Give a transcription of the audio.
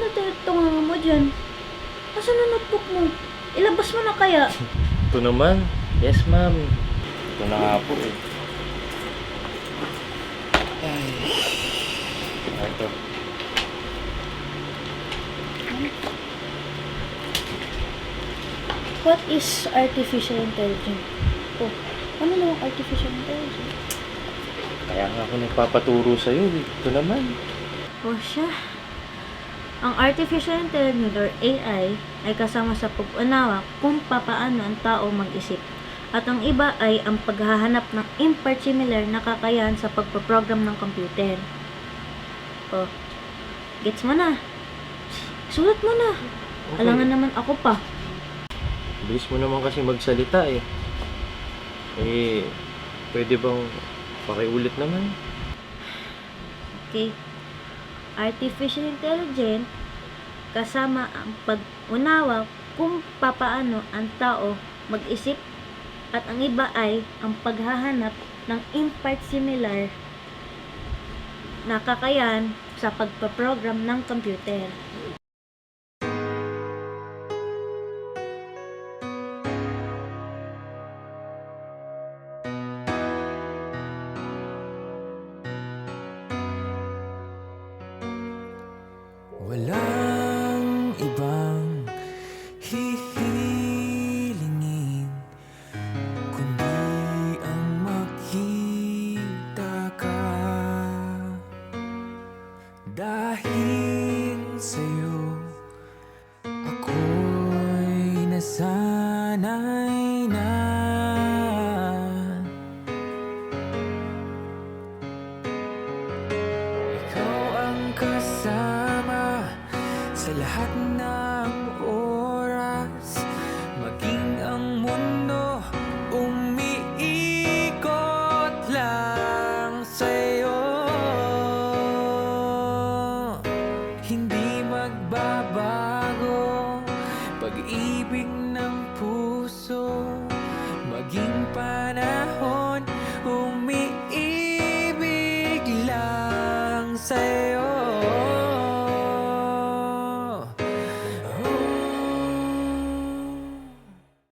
natutunganga mo dyan? Asan ang notebook mo? Ilabas mo na kaya? Ito naman. Yes, ma'am. Ito na nga po eh. Ay. Ito. What is artificial intelligence? Oh, ano namang artificial intelligence? Kaya nga ako nagpapaturo sa'yo eh. Ito naman. Oh, siya. Ang artificial intelligence or AI ay kasama sa pag-unawa kung papaano ang tao mag-isip. At ang iba ay ang paghahanap ng in-part similar na kakayahan sa pagpaprogram ng computer. Oh, gets mo na. Sulat mo na. Okay. Alangan naman ako pa. Bilis mo naman kasi magsalita eh. Eh, pwede bang pakiulit naman? Okay. Artificial intelligence kasama ang pag-unawa kung papaano ang tao mag-isip at ang iba ay ang paghahanap ng in-part similar na kakayahan sa pagpaprogram ng computer. Walang ibang hihilingin kundi ang makita ka. Dahil sa'yo ako'y nasanay na. Ikaw ang kasama sa lahat ng oras, maging ang mundo umiikot lang sa'yo. Hindi magbabago pag-ibig ng puso, maging panahon umiibig lang sa'yo.